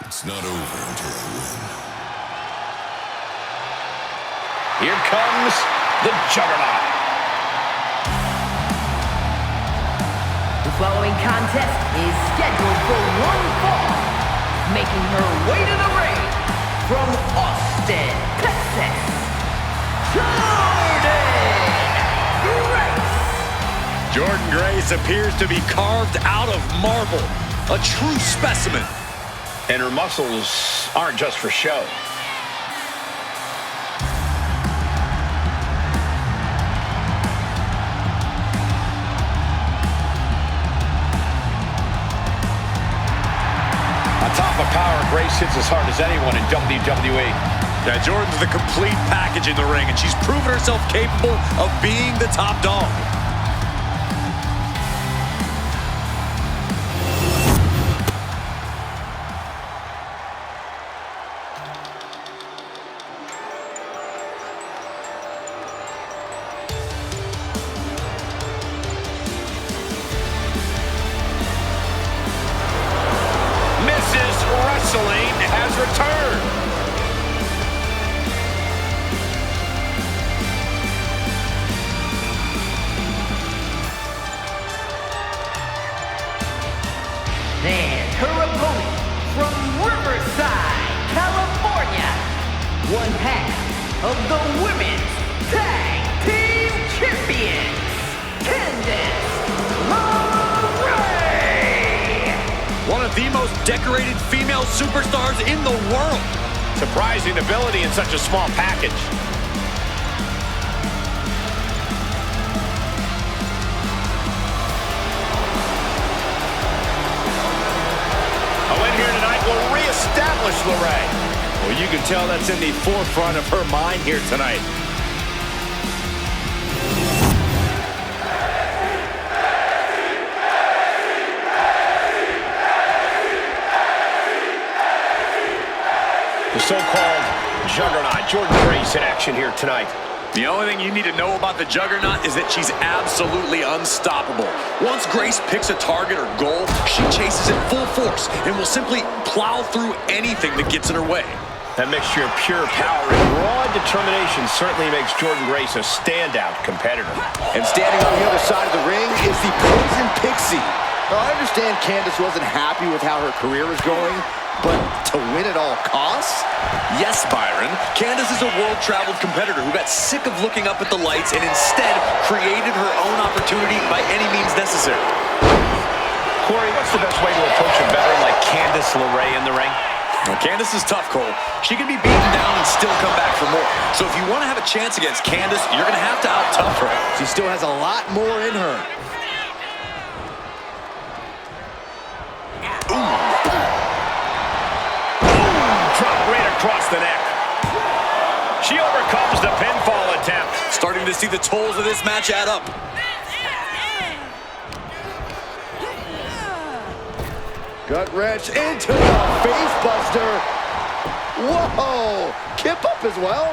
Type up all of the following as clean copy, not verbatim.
It's not over until I win. Here comes the Juggernaut. The following contest is scheduled for one fall. Making her way to the ring from Austin, Texas, Jordynne. Jordynne Grace appears to be carved out of marble. A true specimen. And her muscles aren't just for show. Top of power, Grace hits as hard as anyone in WWE. Yeah, Jordynne's the complete package in the ring, and she's proven herself capable of being the top dog. Has returned. And her opponent from Riverside, California, one half of the Women's Tag Team Champions, Candice LeRae. One of the most decorated female superstars in the world. Surprising ability in such a small package. A win here tonight will reestablish LeRae. Well, you can tell that's in the forefront of her mind here tonight. The so-called Juggernaut, Jordynne Grace in action here tonight. The only thing you need to know about the Juggernaut is that she's absolutely unstoppable. Once Grace picks a target or goal, she chases it full force and will simply plow through anything that gets in her way. That mixture of pure power and raw determination certainly makes Jordynne Grace a standout competitor. And standing on the other side of the ring is the Poison Pixie. Now, I understand Candice wasn't happy with how her career was going, but to win at all costs? Yes, Byron. Candice is a world-traveled competitor who got sick of looking up at the lights and instead created her own opportunity by any means necessary. Corey, what's the best way to approach a veteran like Candice LeRae in the ring? Well, Candice is tough, Cole. She can be beaten down and still come back for more. So if you want to have a chance against Candice, you're going to have to out-tough her. She still has a lot more in her. Across the neck. She overcomes the pinfall attempt. Starting to see the tolls of this match add up. Gut wrench into the face buster. Whoa! Kip up as well.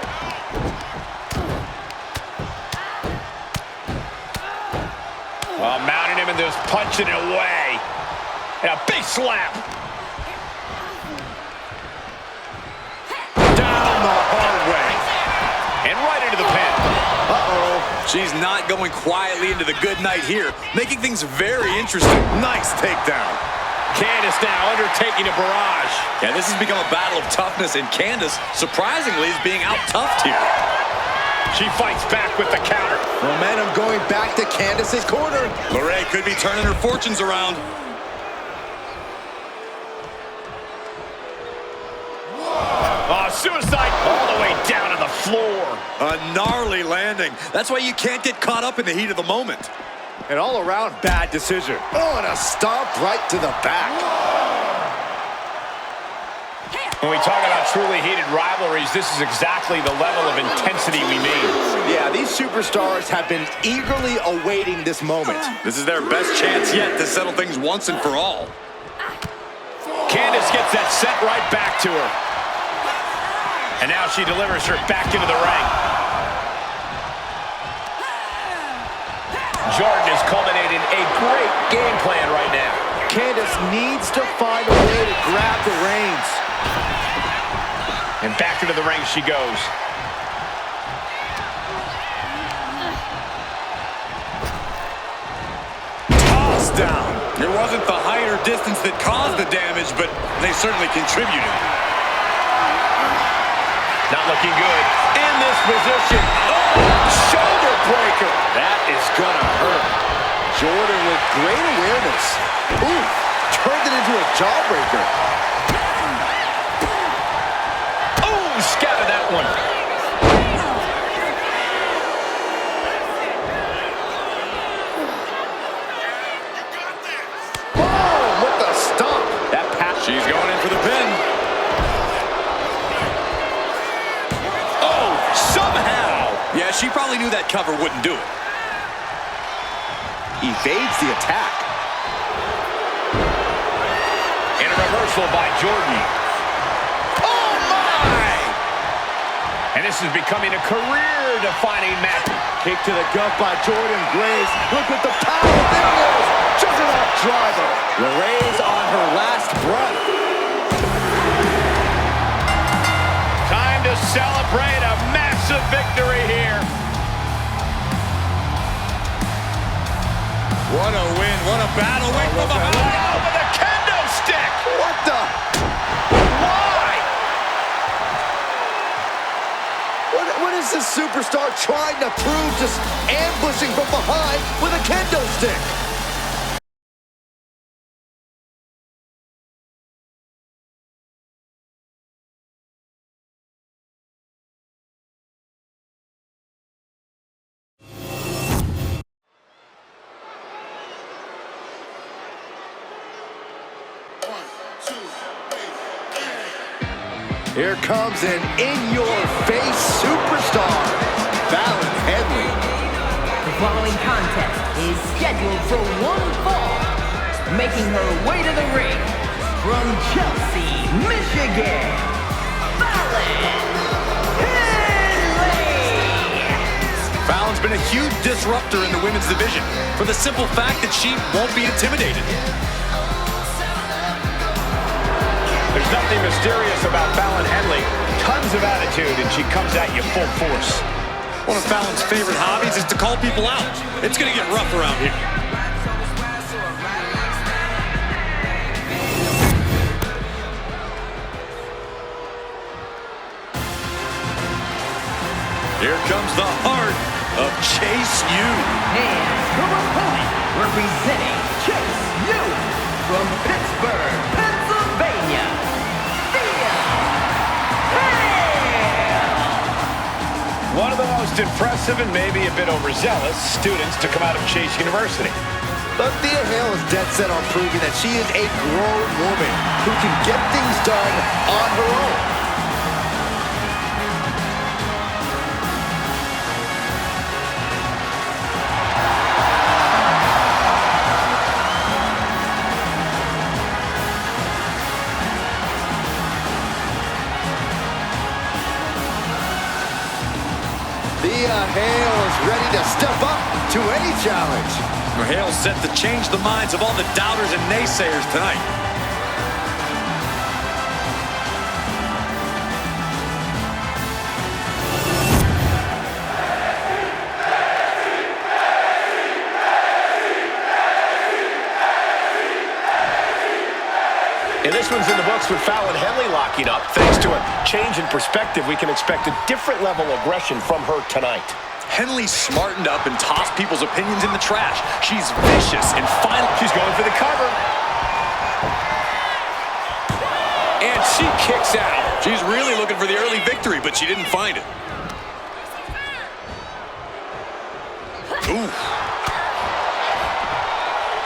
Well, mounting him and just punching it away. And a big slap. She's not going quietly into the good night here, making things very interesting. Nice takedown. Candice now undertaking a barrage. Yeah, this has become a battle of toughness, and Candice, surprisingly, is being out-toughed here. She fights back with the counter. Momentum going back to Candice's corner. LeRae could be turning her fortunes around. Suicide all the way down to the floor. A gnarly landing. That's why you can't get caught up in the heat of the moment. An all-around bad decision. Oh, and a stomp right to the back. When we talk about truly heated rivalries, this is exactly the level of intensity we mean. Yeah, these superstars have been eagerly awaiting this moment. This is their best chance yet to settle things once and for all. Candice gets that sent right back to her. And now she delivers her back into the ring. Jordynne is culminating a great game plan right now. Candice needs to find a way to grab the reins. And back into the ring she goes. Toss down. It wasn't the height or distance that caused the damage, but they certainly contributed. Not looking good. In this position. Oh, shoulder breaker. That is gonna hurt. Jordynne with great awareness. Ooh, turned it into a jawbreaker. Oh, scattered that one. Oh, what the stomp. That pass. She's going in for the pin. Oh, somehow. Yeah, she probably knew that cover wouldn't do it. Evades the attack. And a reversal by Jordynne. Oh, my! And this is becoming a career-defining match. Kick to the gut by Jordynne Grace. Look at the power. There it is. Juggernaut driver. LeRae's on her last breath. Time to celebrate a massive victory here. What a win. What a battle. Wait from behind. Oh, with a kendo stick. What the? Why? What is this superstar trying to prove? Just ambushing from behind with a kendo stick. Here comes an in-your-face superstar, Fallon Henley. The following contest is scheduled for one fall. Making her way to the ring from Chelsea, Michigan, Fallon Henley. Fallon's been a huge disruptor in the women's division for the simple fact that she won't be intimidated. There's nothing mysterious about Fallon Henley. Tons of attitude, and she comes at you full force. One of Fallon's favorite hobbies is to call people out. It's going to get rough around here. Here comes the heart of Chase U. And her opponent, representing Chase U from Pittsburgh, Pennsylvania, Thea. One of the most impressive and maybe a bit overzealous students to come out of Chase University. But Thea Hale is dead set on proving that she is a grown woman who can get things done on her own. Thea Hale is ready to step up to any challenge. Hale's set to change the minds of all the doubters and naysayers tonight. And this one's in the books with Fallon Henley locking up. Thanks to a change in perspective, we can expect a different level of aggression from her tonight. Henley smartened up and tossed people's opinions in the trash. She's vicious and final. She's going for the cover. And she kicks out. She's really looking for the early victory, but she didn't find it. Ooh.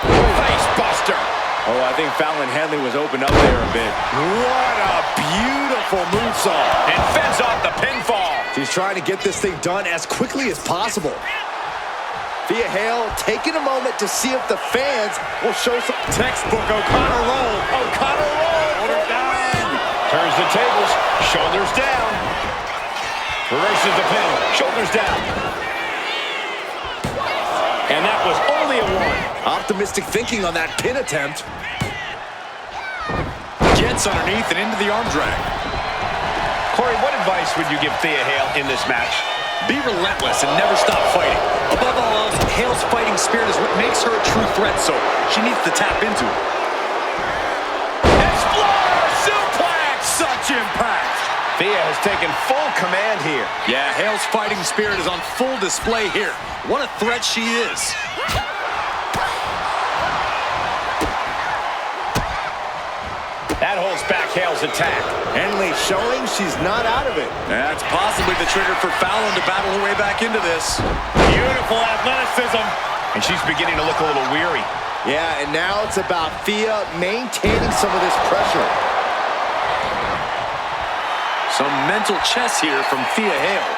Face buster. Oh, I think Fallon Henley was opened up there a bit. What a beautiful moonsault. And fends off the pinfall. She's trying to get this thing done as quickly as possible. Thea Hale taking a moment to see if the fans will show some Textbook O'Connor roll. O'Connor roll. Shoulders down. Turns the tables. Shoulders down. Reverses the pin. Shoulders down. And that was only a one. optimistic thinking on that pin attempt. Mitts underneath and into the arm drag. Corey, what advice would you give Thea Hale in this match? Be relentless and never stop fighting. Above all else, Hale's fighting spirit is what makes her a true threat, so she needs to tap into it. Explorer suplex! Such impact! Thea has taken full command here. Yeah, Hale's fighting spirit is on full display here. What a threat she is. That holds back Hale's attack. Henley showing she's not out of it. That's possibly the trigger for Fallon to battle her way back into this. Beautiful athleticism. And she's beginning to look a little weary. Yeah, and now it's about Thea maintaining some of this pressure. Some mental chess here from Thea Hale.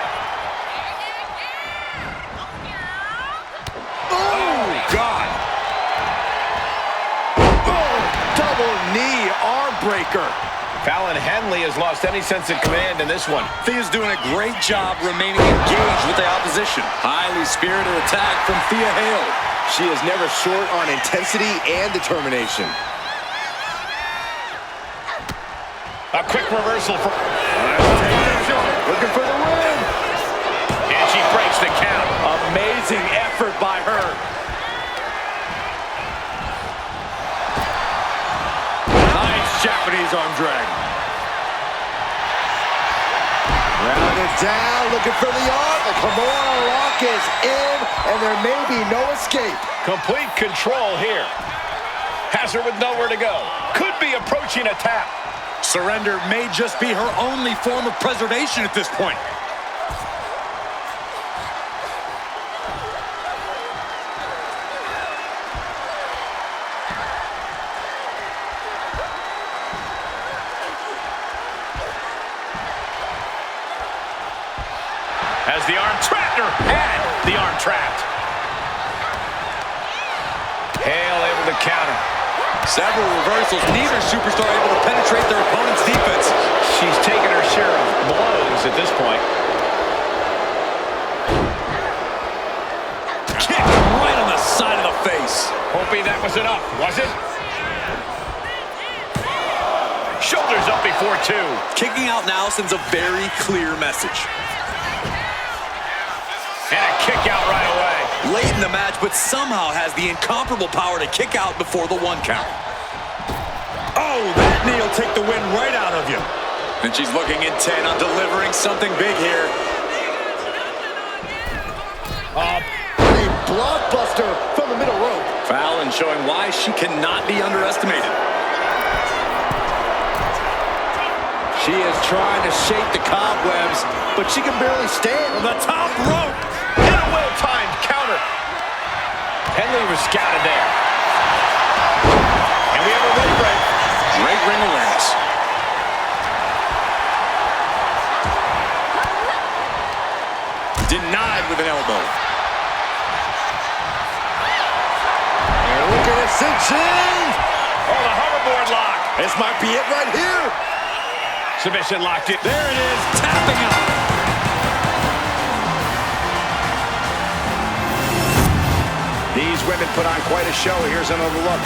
Oh, God. Oh, double knee arm breaker. Fallon Henley has lost any sense of command in this one. Thea's doing a great job remaining engaged with the opposition. Highly spirited attack from Thea Hale. She is never short on intensity and determination. A quick reversal for... Looking for the win. And she breaks the count. Amazing effort by her. Nice Japanese arm drag. Rounded down, looking for the arm. The Kimura lock is in, and there may be no escape. Complete control here. Has her with nowhere to go. Could be approaching a tap. Surrender may just be her only form of preservation at this point. Has the arm trapped her. Had the arm trapped. Hale able to counter. Several reversals, neither superstar able to penetrate their opponent's defense. She's taken her share of blows at this point. Kick right on the side of the face. Hoping that was enough, was it? Shoulders up before two. Kicking out now sends a very clear message. And a kick out right away. Late in the match, but somehow has the incomparable power to kick out before the 1 count. Oh, that knee will take the wind right out of you. And she's looking intent on delivering something big here. A blockbuster from the middle rope. Fallon showing why she cannot be underestimated. She is trying to shake the cobwebs, but she can barely stand on the top rope. And a well-timed counter. Henley was scouted there. And we have a ring break. Great ring awareness. Denied with an elbow. And look at it cinch in. Oh, the hoverboard lock. This might be it right here. Submission locked in. There it is, tapping out. These women put on quite a show. Here's another look.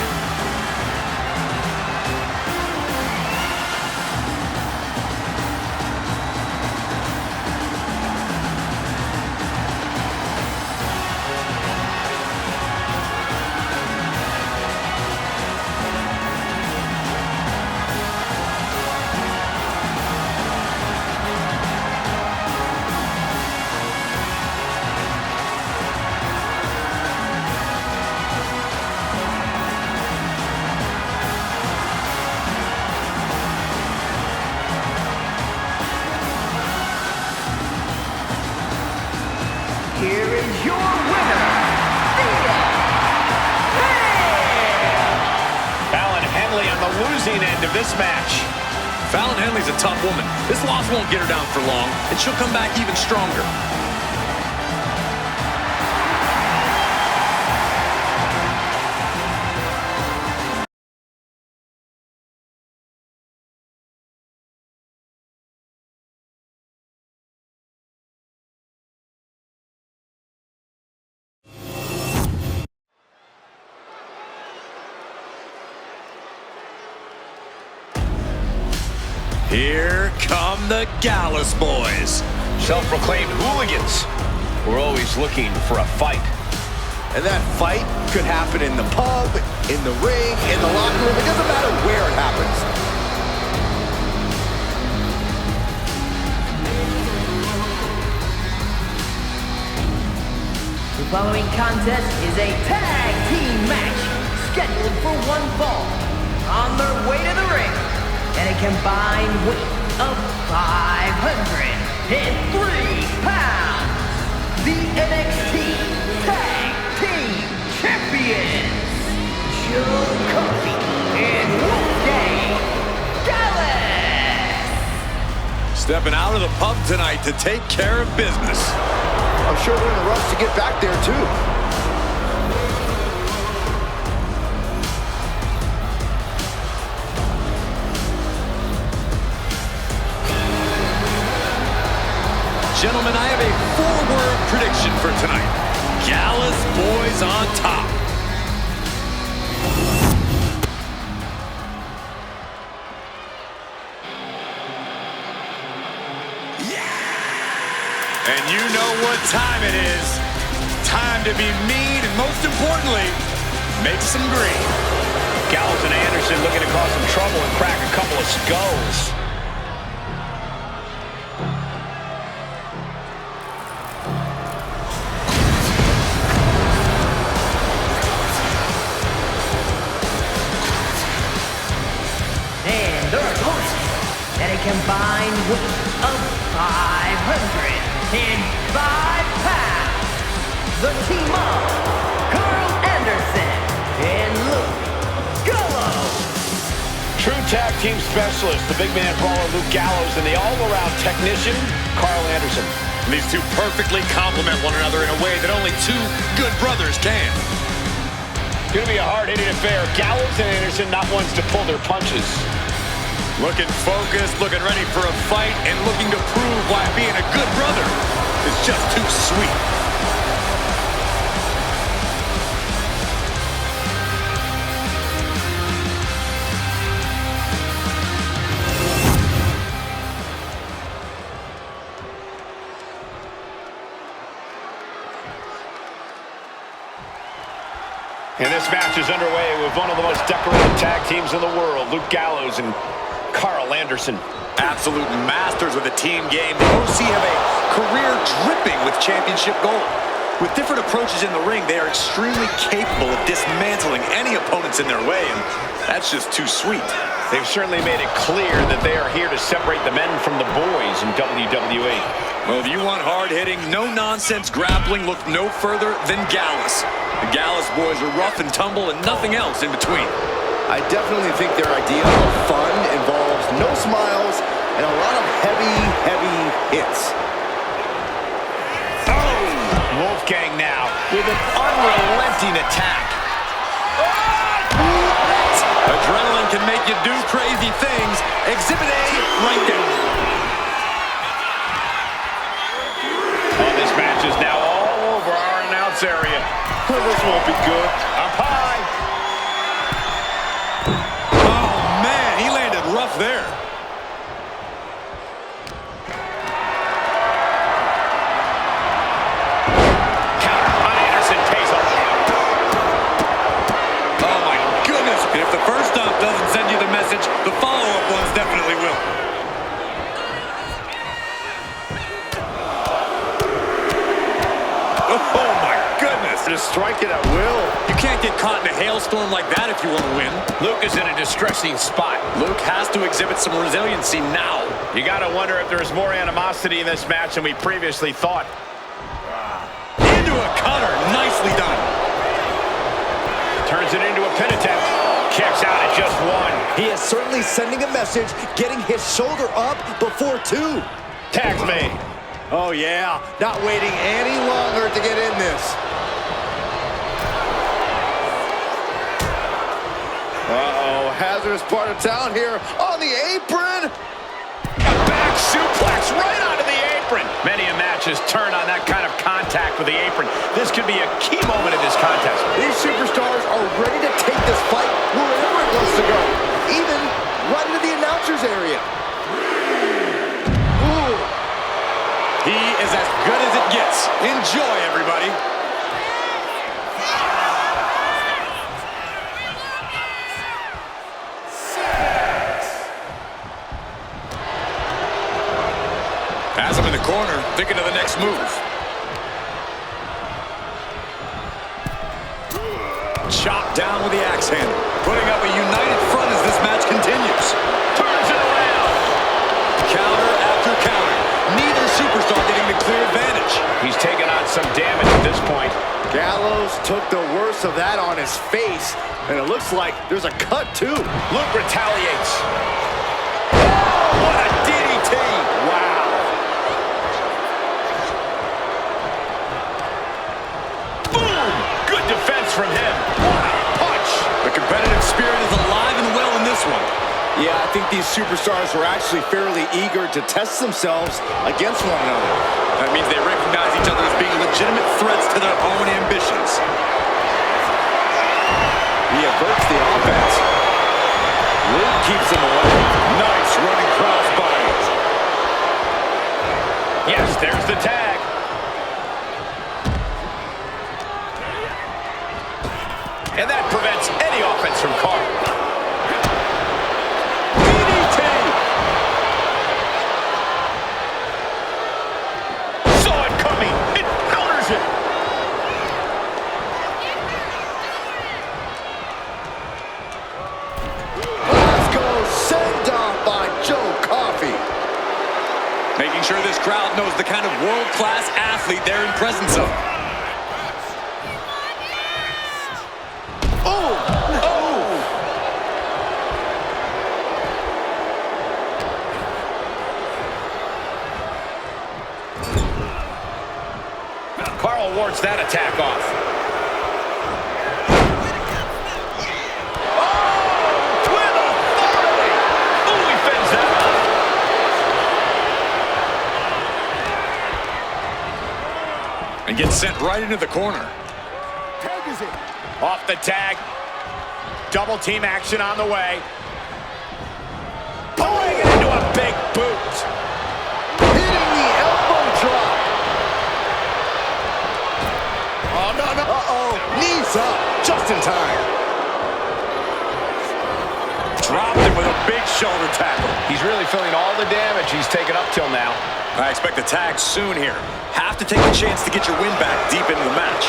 Here is your winner, Thea Hale! Fallon Henley on the losing end of this match. Fallon Henley's a tough woman. This loss won't get her down for long, and she'll come back even stronger. Here come the Gallus boys. Self-proclaimed hooligans. We're always looking for a fight. And that fight could happen in the pub, in the ring, in the locker room. It doesn't matter where it happens. The following contest is a tag team match scheduled for one fall. On their way to the ring, and a combined weight of 503 pounds. The NXT Tag Team Champions, Choo and Gallus. Stepping out of the pub tonight to take care of business. I'm sure they're in a rush to get back there, too. Gentlemen, I have a 4-word prediction for tonight. Gallus boys on top. Yeah! And you know what time it is. Time to be mean and, most importantly, make some green. Gallus and Anderson looking to cause some trouble and crack a couple of skulls. Combined weight of 505 pounds. The team of Carl Anderson and Luke Gallows. True tag team specialist, the big man brawler Luke Gallows, and the all-around technician, Carl Anderson. These two perfectly complement one another in a way that only two good brothers can. It's going to be a hard-hitting affair. Gallows and Anderson not ones to pull their punches. Looking focused, looking ready for a fight, and looking to prove why being a good brother is just too sweet. And this match is underway with one of the most decorated tag teams in the world, Luke Gallows and Carl Anderson. Absolute masters of the team game. The OC have a career dripping with championship gold. With different approaches in the ring, they are extremely capable of dismantling any opponents in their way, and that's just too sweet. They've certainly made it clear that they are here to separate the men from the boys in WWE. Well, if you want hard-hitting, no-nonsense grappling, look no further than Gallus. The Gallus boys are rough and tumble and nothing else in between. I definitely think their idea of fun involves no smiles and a lot of heavy hits. Oh! Wolfgang now with an unrelenting attack. Adrenaline can make you do crazy things. Exhibit A right there. Oh, this match is now all over our announce area. This won't be good. Up high. Rough there. Counter on Anderson pays off. Oh my goodness. And if the first stomp doesn't send you the message, the follow-up ones definitely will. Oh my goodness. Just strike it at will. You can't get caught in a hailstorm like that if you want to win. Luke is in a distressing spot. Luke has to exhibit some resiliency now. You got to wonder if there's more animosity in this match than we previously thought. Into a cutter. Nicely done. Turns it into a pin attempt. Kicks out at just one. He is certainly sending a message, getting his shoulder up before two. Tag's made. Oh, yeah. Not waiting any longer to get in this. Uh-oh, hazardous part of town here on the apron. A back suplex right onto the apron. Many a match has turned on that kind of contact with the apron. This could be a key moment in this contest. These superstars are ready to take this fight wherever it wants to go, even right into the announcer's area. minutes. Enjoy, everybody. As I'm in the corner, thinking of the next move. Chopped down with the axe handle, putting up a united front as this match continues. Turns it around. Counter after counter. Neither superstar getting the clear advantage. He's taken on some damage at this point. Gallows took the worst of that on his face, and it looks like there's a cut too. Luke retaliates. Oh, what a DDT. Wow. Boom! Good defense from him. What a punch! The competitive spirit is alive and well in this one. Yeah, I think these superstars were actually fairly eager to test themselves against one another. That means they recognize each other as being legitimate threats to their own ambitions. He averts the offense. Luke keeps him away. Nice running crossbody. Yes, there's the tag. And that prevents any offense from Carl. DDT. Saw it coming. It counters it. Glasgow send off by Joe Coffey. Making sure this crowd knows the kind of world-class athlete they're in presence of. Carl wards that attack off. Oh, with authority. Ooh, he fends that off. And gets sent right into the corner. Off the tag. Double team action on the way. Pulling it into a big boot. Hitting the elbow drop. Oh, no, no. Uh-oh. Knees up. Just in time. Dropped him with a big shoulder tackle. He's really feeling all the damage he's taken up till now. I expect the tag soon here. Have to take a chance to get your win back deep into the match.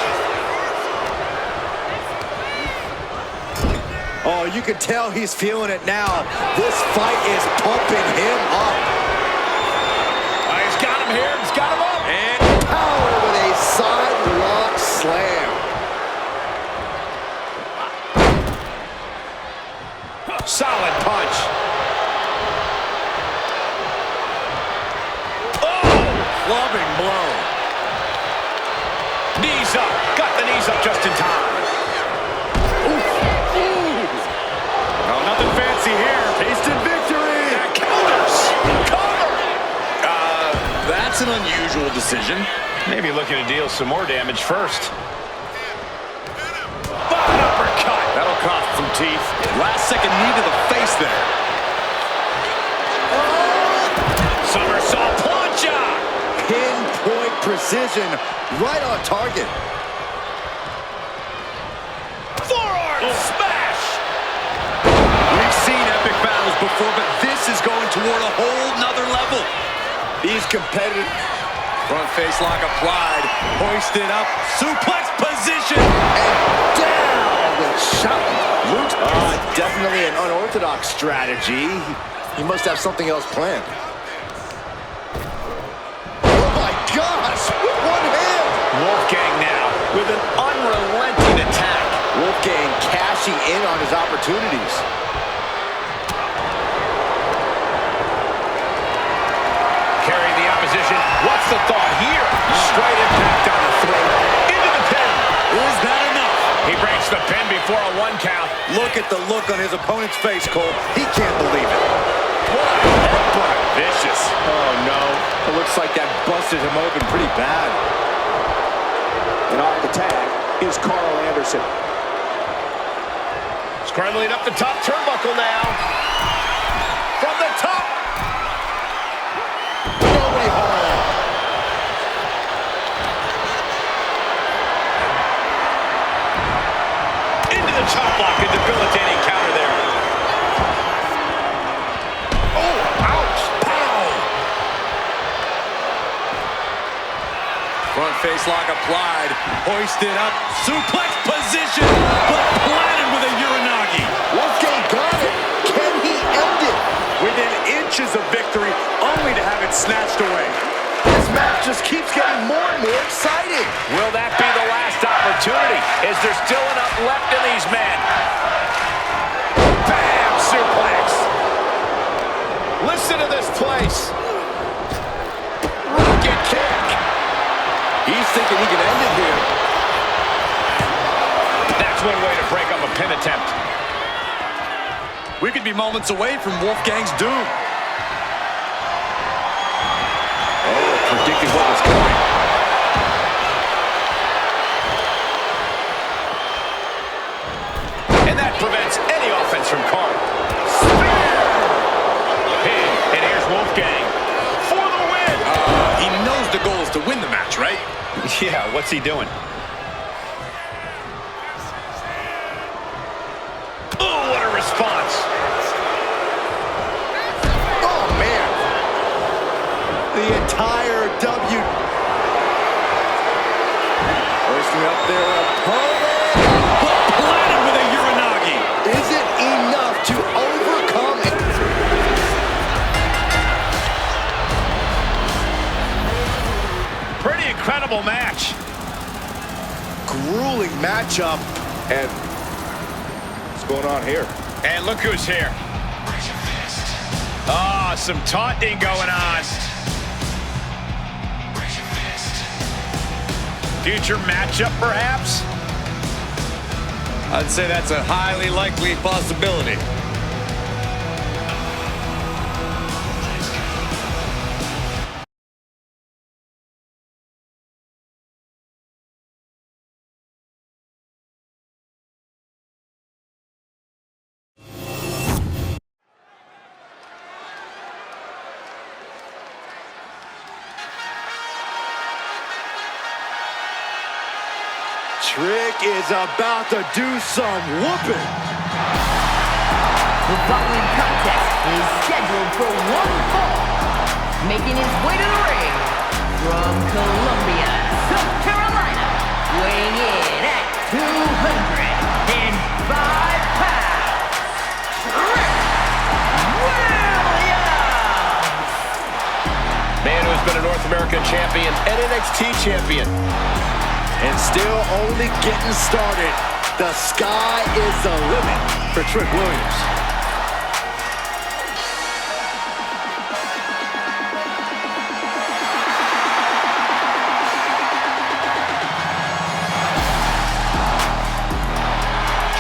Oh, you can tell he's feeling it now. This fight is pumping him up. He's got him here. He's got him up. And power with a sidewalk slam. Solid punch. Oh! Clubbing blow. Knees up. Got the knees up just in time. No, nothing fancy here. Tasted victory. Counters. Cover. That's an unusual decision. Maybe looking to deal some more damage first. Uppercut. That'll cost some teeth. Last second knee to the face there. Somersault plancha. Pinpoint precision. Right on target. Forearm smash. We've seen epic battles before, but this is going toward a whole nother level. These competitive. Front face lock applied. Hoisted up. Suplex position. And down with shot. Luke, definitely an unorthodox strategy. He must have something else planned. Oh my gosh, with one hand. Wolfgang now with an unrelenting attack. Wolfgang cashing in on his opportunities. Carrying the opposition. What's the thought here? Straight impact on the throat. Into the pin. Is that enough? He breaks the pin before a 1 count. Look at the look on his opponent's face, Cole. He can't believe it. What a headbutt. Vicious. Oh no, it looks like that busted him open pretty bad. And off the tag is Carl Anderson. Scrambling up the top turnbuckle now. From the top. face lock applied. Hoisted up. Suplex position. But planted with a Uranagi. Wolfgang got it. Can he end it? Within inches of victory, only to have it snatched away. This match just keeps getting more and more exciting. Will that be the last opportunity? Is there still enough left in these men? Bam! Suplex. Listen to this place. Rocket kick. He's thinking he can end it here. That's one way to break up a pin attempt. We could be moments away from Wolfgang's doom. Oh, predicted what was coming. And that prevents any offense from Carl. Spear! Pin, and here's Wolfgang for the win. He knows the goal is to win the match, right? Yeah, what's he doing? Oh, what a response. Oh, man. The entire Hoisting up their opponent. But planted with a Uranagi. Is it enough to overcome it? Pretty incredible match. Grueling matchup. And what's going on here? And look who's here. Ah, some taunting going on. Future matchup, perhaps? I'd say that's a highly likely possibility. Trick is about to do some whooping. The following contest is scheduled for one fall. Making his way to the ring from Columbia, South Carolina, weighing in at 205 pounds, Trick Williams! Man who's been a North American champion and NXT champion. And still only getting started. The sky is the limit for Trick Williams.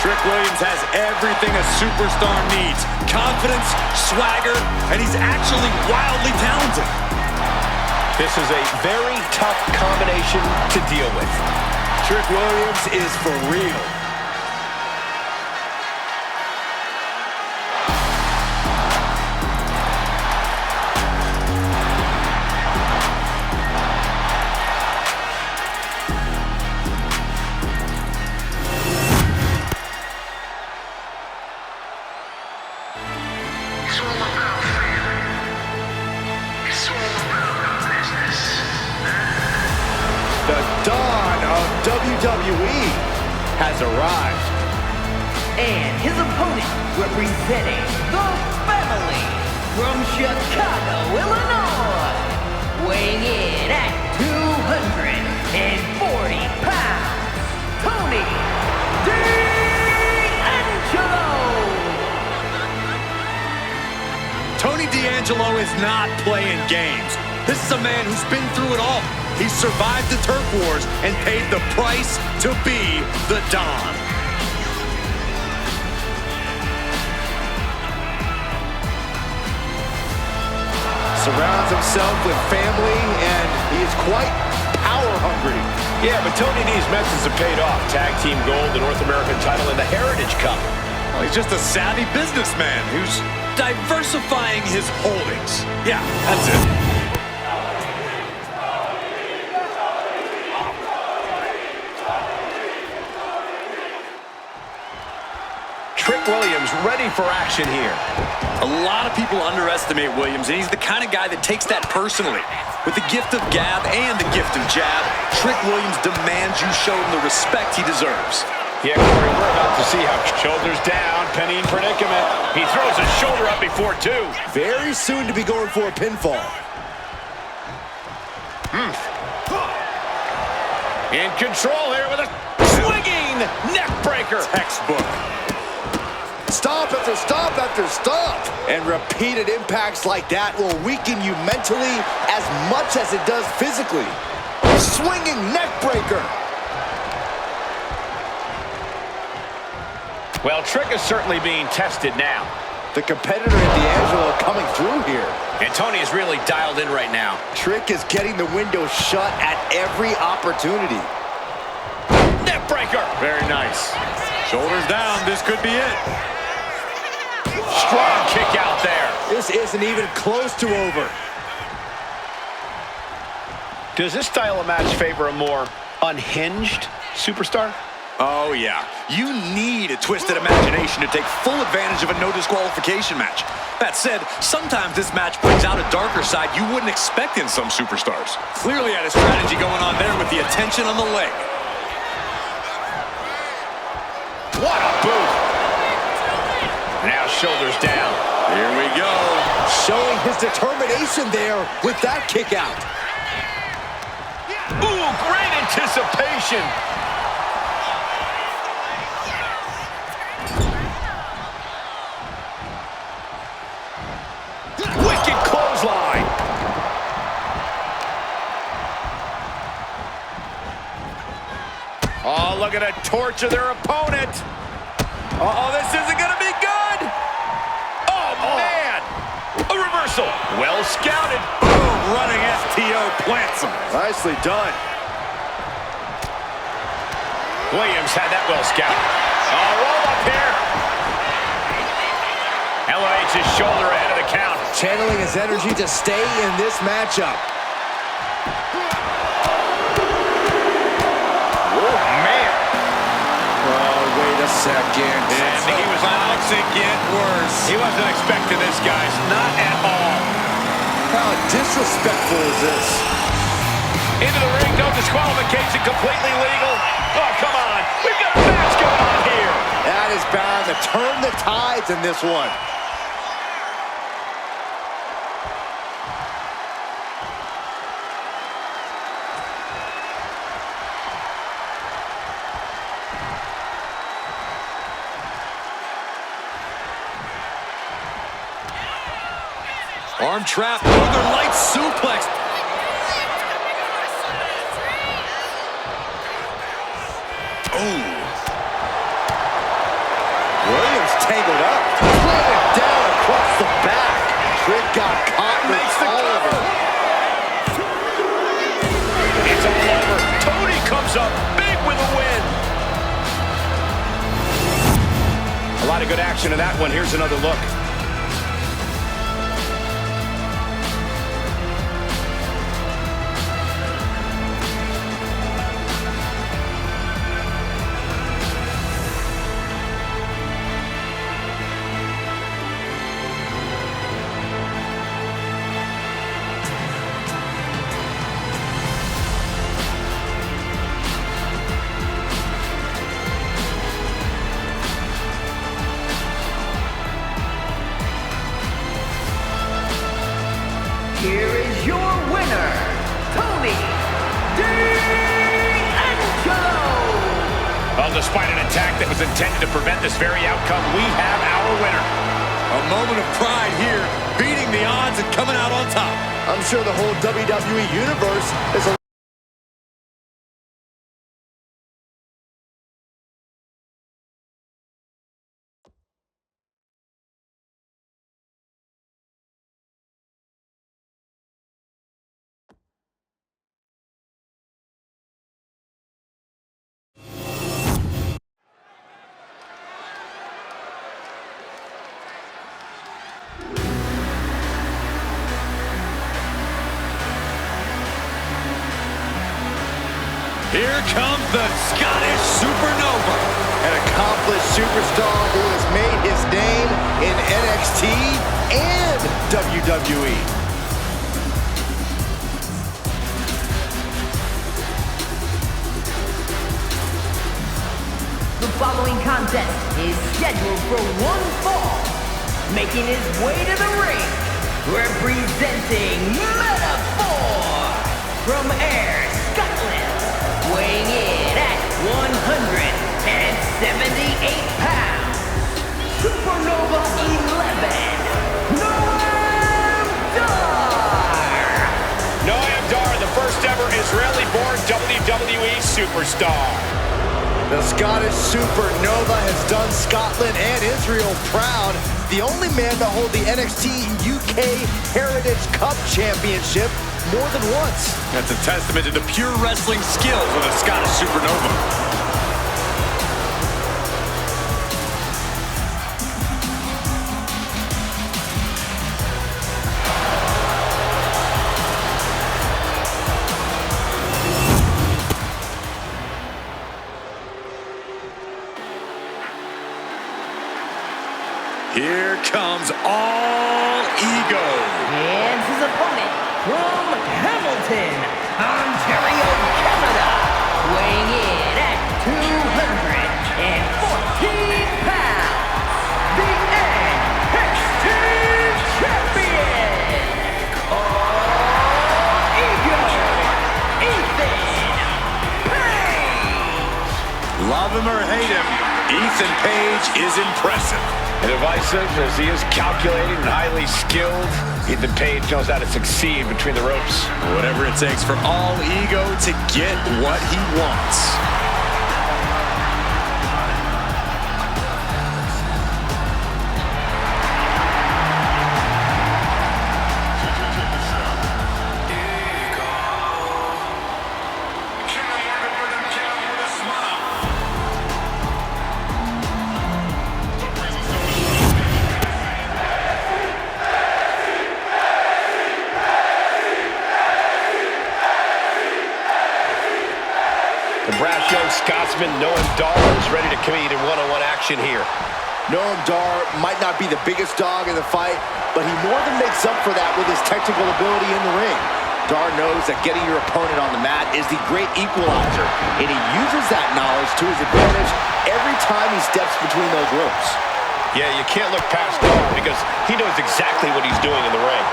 Trick Williams has everything a superstar needs. Confidence, swagger, and he's actually wildly talented. This is a very tough combination to deal with. Trick Williams is for real. The dawn of WWE has arrived. And his opponent, representing the family from Chicago, Illinois, weighing in at 240 pounds, Tony D'Angelo! Tony D'Angelo is not playing games. This is a man who's been through it all. He's survived the turf wars and paid the price to be the Don. Surrounds himself with family, and he is quite power hungry. Yeah, but Tony D's methods have paid off. Tag Team Gold, the North American title, and the Heritage Cup. Well, he's just a savvy businessman who's diversifying his holdings. Yeah, that's it. Trick Williams ready for action here. A lot of people underestimate Williams, and he's the kind of guy that takes that personally. With the gift of gab and the gift of jab, Trick Williams demands you show him the respect he deserves. Yeah, Corey, we're about to see how shoulders down, pinning predicament. He throws his shoulder up before two. Very soon to be going for a pinfall. In control here with a swinging neck breaker. Textbook. Stop after stop after stop. And repeated impacts like that will weaken you mentally as much as it does physically. Swinging neck breaker. Well, Trick is certainly being tested now. The competitor in D'Angelo coming through here. And Tony is really dialed in right now. Trick is getting the window shut at every opportunity. Neck breaker. Very nice. Shoulders down. This could be it. Strong kick out there. This isn't even close to over. Does this style of match favor a more unhinged superstar? Oh, yeah. You need a twisted imagination to take full advantage of a no disqualification match. That said, sometimes this match brings out a darker side you wouldn't expect in some superstars. Clearly had a strategy going on there with the attention on the leg. What a boot. Now shoulders down. Here we go. Showing his determination there with that kick out. Ooh, great anticipation. Wicked clothesline. Oh, look at it torture their opponent. Uh-oh, this isn't going to be good. Oh, man. A reversal. Well scouted. Boom, running STO plants him. Nicely done. Williams had that well scouted. Oh, roll up here. Elevates his shoulder ahead of the count. Channeling his energy to stay in this matchup. Oh, man. Oh, wait a second. And he was About to get worse. He wasn't expecting this, guys. Not at all. How disrespectful is this? Into the ring, no disqualification, completely legal. Oh, come on. We've got a match going on here. That is bound to turn the tides in this one. Arm trap, Northern Lights suplex. Oh. Williams tangled up. Planted down across the back. Trick got caught. Makes the cover. It's all over. Tony comes up big with a win. A lot of good action in that one. Here's another look. Here is your winner, Tony D'Angelo. Well, despite an attack that was intended to prevent this very outcome, we have our winner. A moment of pride here, beating the odds and coming out on top. I'm sure the whole WWE universe is a Here comes the Scottish Supernova. an accomplished superstar who has made his name in NXT and WWE. The following contest is scheduled for one fall. Making his way to the ring, representing Metaphor from Ayr, Scotland, weighing in at 178 pounds, Supernova 11, Noam Dar! Noam Dar, the first ever Israeli-born WWE superstar. The Scottish Supernova has done Scotland and Israel proud. The only man to hold the NXT UK Heritage Cup Championship more than once. That's a testament to the pure wrestling skills of the Scottish Supernova. Here comes All Ego. And his opponent from Hamilton, Ontario, Canada, weighing in at 214 pounds, the NXT champion, All Ego, Ethan Page. Love him or hate him, Ethan Page is impressive. Divisive as he is calculating and highly skilled, Ethan Page knows how to succeed between the ropes. Whatever it takes for All Ego to get what he wants. The brash young Scotsman Noam Dar is ready to compete in one-on-one action here. Noam Dar might not be the biggest dog in the fight, but he more than makes up for that with his technical ability in the ring. Dar knows that getting your opponent on the mat is the great equalizer, and he uses that knowledge to his advantage every time he steps between those ropes. Yeah, you can't look past Dar because he knows exactly what he's doing in the ring.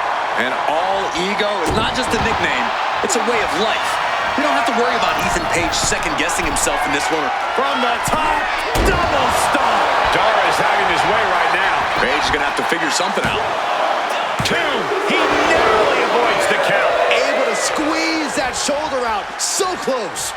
And All Ego is not just a nickname, it's a way of life. We don't have to worry about Ethan Page second-guessing himself in this one. From the top, double stomp. Dar is having his way right now. Page is going to have to figure something out. 2, he narrowly avoids the count. Able to squeeze that shoulder out, so close.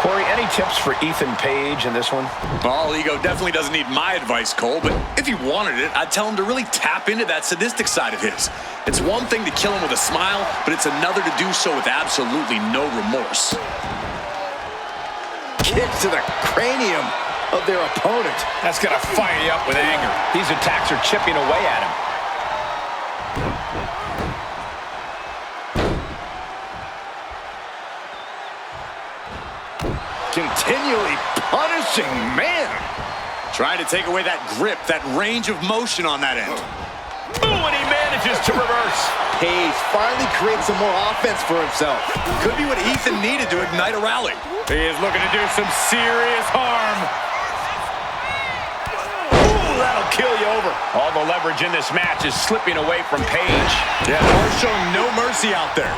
Corey, any tips for Ethan Page in this one? All Ego definitely doesn't need my advice, Cole, but if he wanted it, I'd tell him to really tap into that sadistic side of his. It's one thing to kill him with a smile, but it's another to do so with absolutely no remorse. Kick to the cranium of their opponent. That's going to fire you up with anger. These attacks are chipping away at him. Continually punishing, man. Trying to take away that grip, that range of motion on that end. Ooh, and he manages to reverse. Page finally creates some more offense for himself. Could be what Ethan needed to ignite a rally. He is looking to do some serious harm. Ooh, that'll kill you over. All the leverage in this match is slipping away from Page. Yeah, Dar's showing no mercy out there.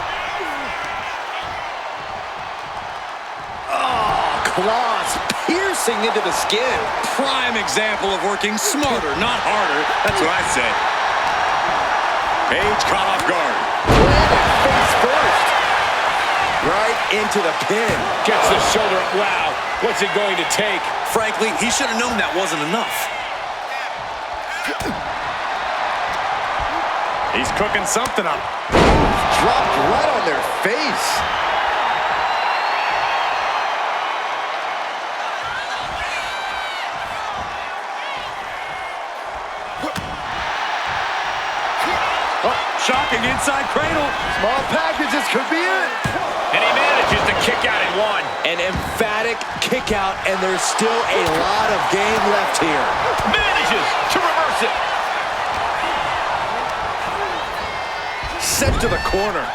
Claws piercing into the skin. Prime example of working smarter, not harder. That's what I say. Page caught off guard. Landed face first. Right into the pin. Gets the shoulder up. Wow, what's it going to take? Frankly, he should have known that wasn't enough. He's cooking something up. Dropped right on their face. Shocking inside cradle. Small packages could be it. And he manages Manages to kick out in one. An emphatic kick out, and there's still a lot of game left here. Manages to reverse it. Sent to the corner.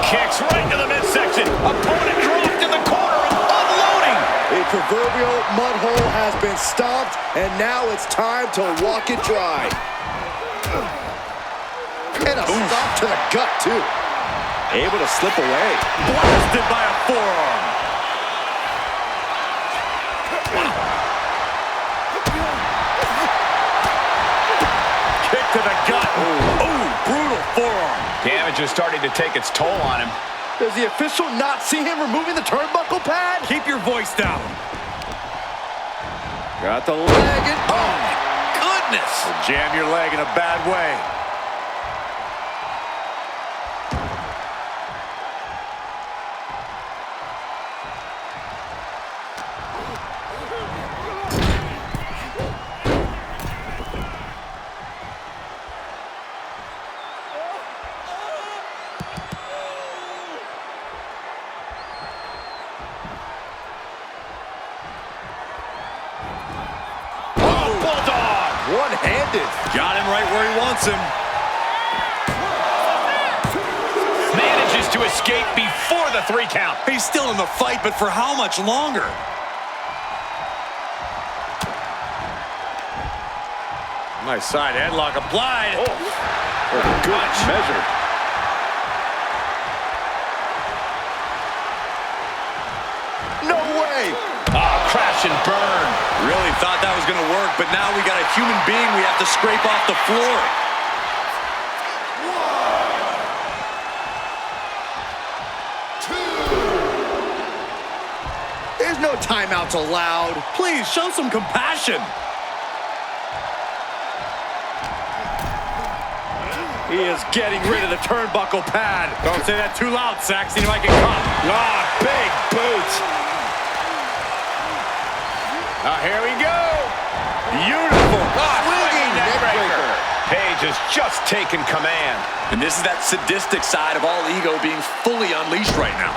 Kicks right to the midsection. Opponent dropped in the corner and unloading. A proverbial mud hole has been stomped, and now it's time to walk it dry. And a stomp to the gut, too. Able to slip away. Blasted by a forearm. Kick to the gut. Ooh, brutal forearm. Damage is starting to take its toll on him. Does the official not see him removing the turnbuckle pad? Keep your voice down. Got the leg and... Oh, my goodness. Jam your leg in a bad way. One-handed. Got him right where he wants him. Manages to escape before the 3 count. He's still in the fight, but for how much longer? Nice side headlock applied. Good measure. No way. Crash and burn. Really thought that was going to work, but now we got a human being we have to scrape off the floor. There's no timeouts allowed. Please, show some compassion. He is getting rid of the turnbuckle pad. Don't say that too loud, Saxon. You might get caught. Big boot. Here we go. Beautiful. Swinging neckbreaker. Paige has just taken command. And this is that sadistic side of all ego being fully unleashed right now.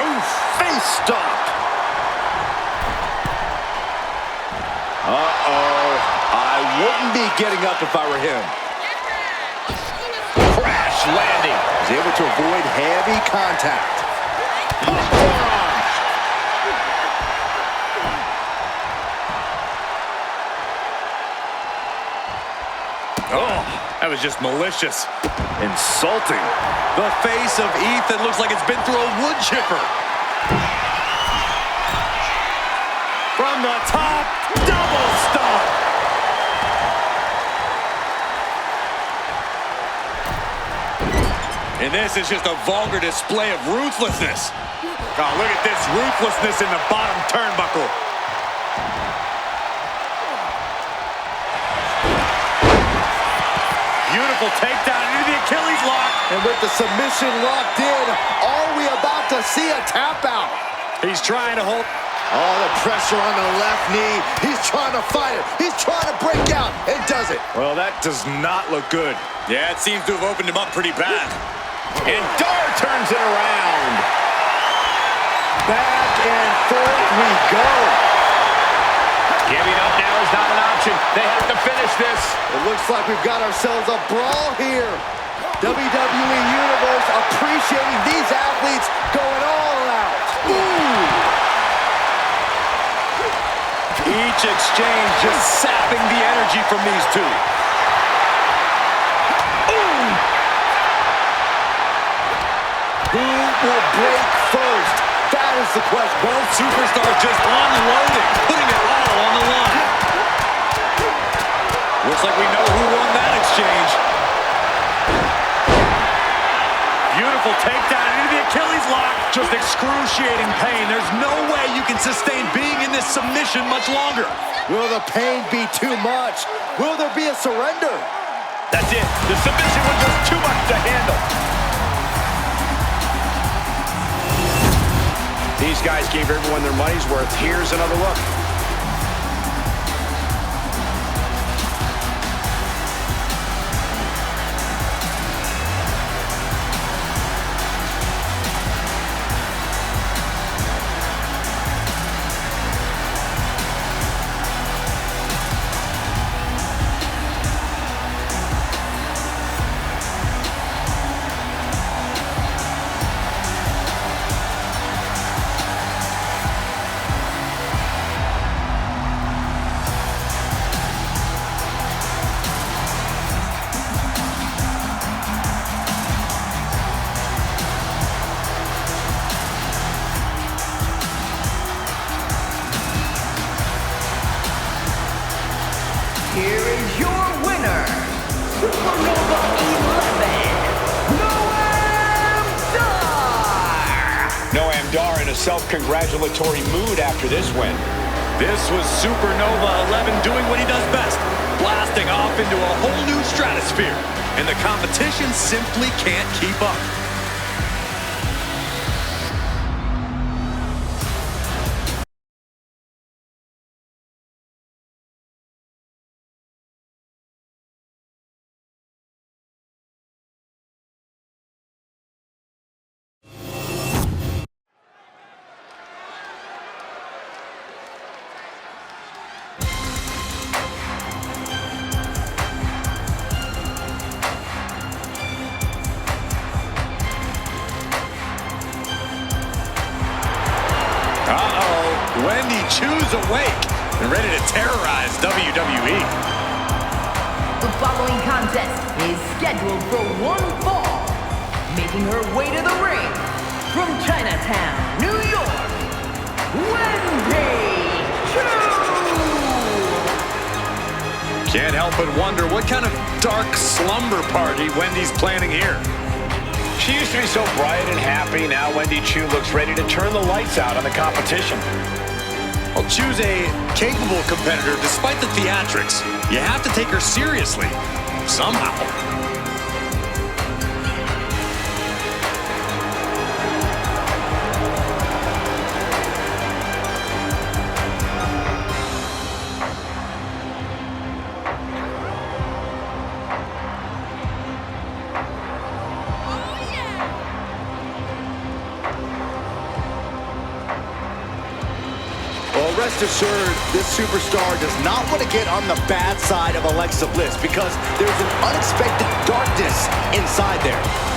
Ooh, face stop. I wouldn't be getting up if I were him. Crash landing. He's able to avoid heavy contact. Oh, that was just malicious. Insulting. The face of Ethan looks like it's been through a wood chipper. From the top, double stomp. And this is just a vulgar display of ruthlessness. Oh, look at this ruthlessness in the bottom turnbuckle. Beautiful takedown into the Achilles lock. And with the submission locked in, are we about to see a tap out? He's trying to hold. Oh, the pressure on the left knee. He's trying to fight it. He's trying to break out, and does it. Well, that does not look good. Yeah, it seems to have opened him up pretty bad. And Dar turns it around. Back and forth we go. Giving up now is not an option. They have to finish this. It looks like we've got ourselves a brawl here. WWE Universe appreciating these athletes going all out. Ooh. Each exchange just sapping the energy from these two. Ooh. Who will break first? That is the question. Both superstars just unloading, putting it all on the line. Looks like we know who won that exchange. Beautiful takedown into the Achilles lock. Just excruciating pain. There's no way you can sustain being in this submission much longer. Will the pain be too much? Will there be a surrender? That's it. The submission was just too much to handle. These guys gave everyone their money's worth. Here's another look. is your winner, Supernova 11, Noam Dar! Noam Dar in a self-congratulatory mood after this win. This was Supernova 11 doing what he does best, blasting off into a whole new stratosphere, and the competition simply can't keep up. Wendy Choo's awake and ready to terrorize WWE. The following contest is scheduled for one fall. Making her way to the ring from Chinatown, New York, Wendy Choo! Can't help but wonder what kind of dark slumber party Wendy's planning here. She used to be so bright and happy. Now Wendy Choo looks ready to turn the lights out on the competition. Well, Choo's a capable competitor despite the theatrics. You have to take her seriously, somehow. Well, rest assured, this superstar does not want to get on the bad side of Alexa Bliss because there's an unexpected darkness inside there.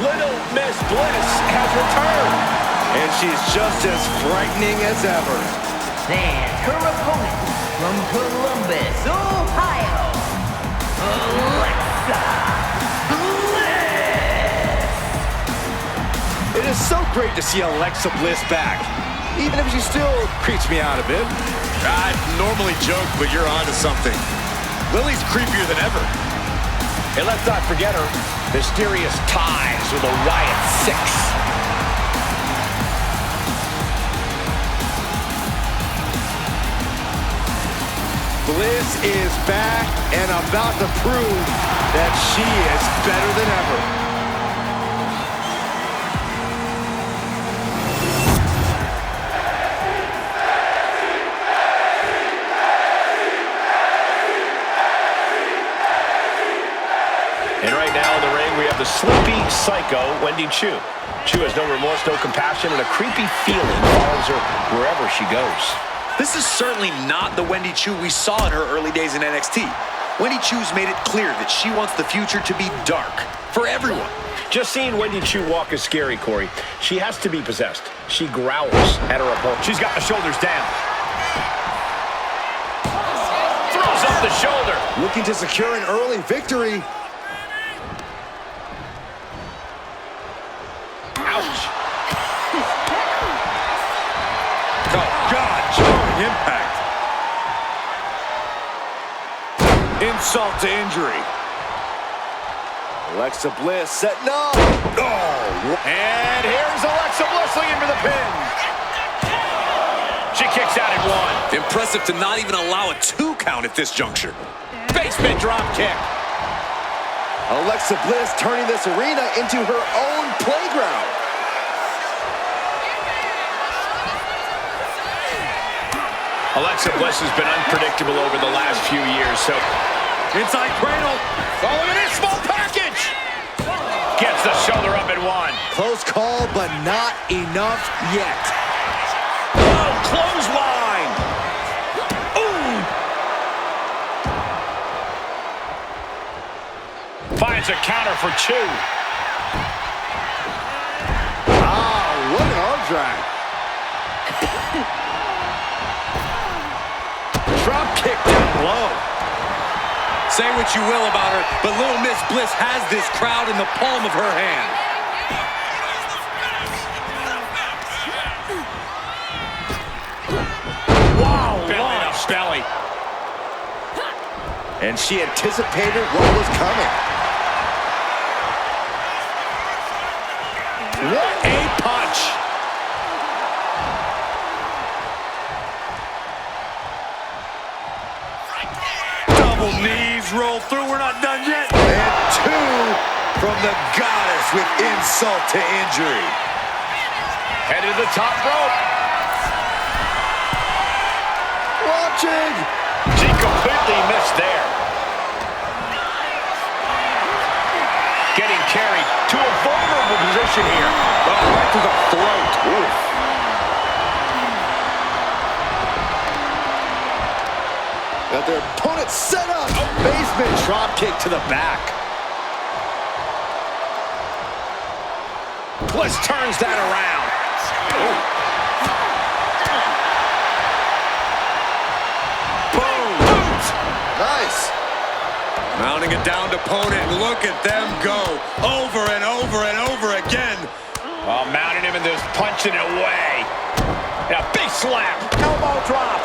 Little Miss Bliss has returned. And she's just as frightening as ever. And her opponent from Columbus, Ohio, Alexa Bliss! It is so great to see Alexa Bliss back, even if she still creeps me out a bit. I normally joke, but you're onto something. Lily's creepier than ever. And let's not forget her mysterious ties with the Riot Six. Bliss is back and about to prove that she is better than ever. And right now in the ring, we have the sleepy psycho, Wendy Choo. Choo has no remorse, no compassion, and a creepy feeling follows her wherever she goes. This is certainly not the Wendy Choo we saw in her early days in NXT. Wendy Choo's made it clear that she wants the future to be dark for everyone. Just seeing Wendy Choo walk is scary, Corey. She has to be possessed. She growls at her opponent. She's got the shoulders down. Throws up the shoulder. Looking to secure an early victory. Ouch. Oh, God, jarring impact. Insult to injury. Alexa Bliss setting up. Oh, and here's Alexa Bliss leading for the pin. She kicks out at one. Impressive to not even allow a 2 count at this juncture. Basement drop kick. Alexa Bliss turning this arena into her own playground. Alexa Bliss has been unpredictable over the last few years, so Inside cradle. oh, look at this small package. Gets the shoulder up at one. Close call, but not enough yet. Oh, clothesline. Ooh. finds a counter for Choo. Ah, what an arm drag. Drop kick down low. Say what you will about her, but Little Miss Bliss has this crowd in the palm of her hand. Wow, belly to belly. And she anticipated what was coming. What a punch! Double knees roll through. We're not done yet. And two from the Goddess with insult to injury. Headed to the top rope. Watching. She completely missed there. Getting carried to a vulnerable position here. Right to the throat. Oof. Got their opponent set up. Basement drop kick to the back. Bliss turns that around. Nice. Mounting a downed opponent, and look at them go. Over and over and over again. Oh, mounting him and just punching it away. And a big slap. Elbow drop.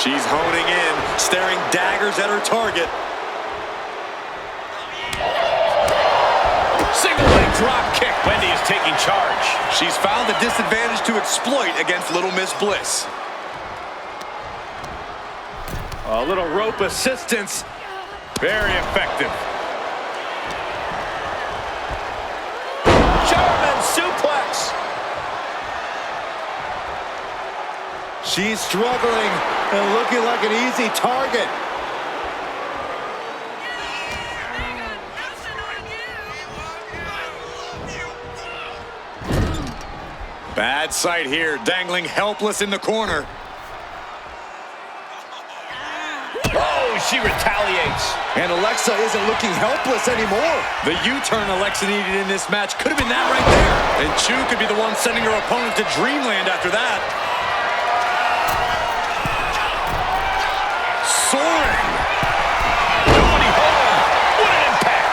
She's honing in, staring daggers at her target. Single leg drop kick. Wendy is taking charge. She's found the disadvantage to exploit against Little Miss Bliss. A little rope assistance. Very effective. German suplex. She's struggling and looking like an easy target. Bad sight here, dangling helpless in the corner. Oh, she retaliates. And Alexa isn't looking helpless anymore. The U-turn Alexa needed in this match could have been that right there. And Choo could be the one sending her opponent to dreamland after that. Soaring. Nobody home. What an impact.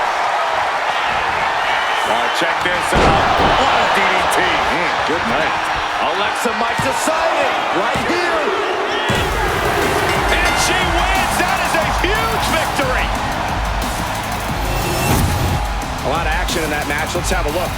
Check this out. What a DDT. Good night. Alexa might decide it right here. And she wins. That is a huge victory. A lot of action in that match. Let's have a look.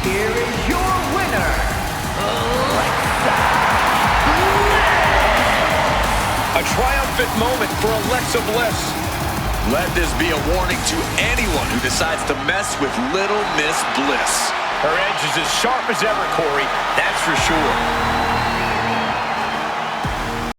Here is your winner, Alexa Bliss. A triumphant moment for Alexa Bliss. Let this be a warning to anyone who decides to mess with Little Miss Bliss. Her edge is as sharp as ever, Corey. That's for sure.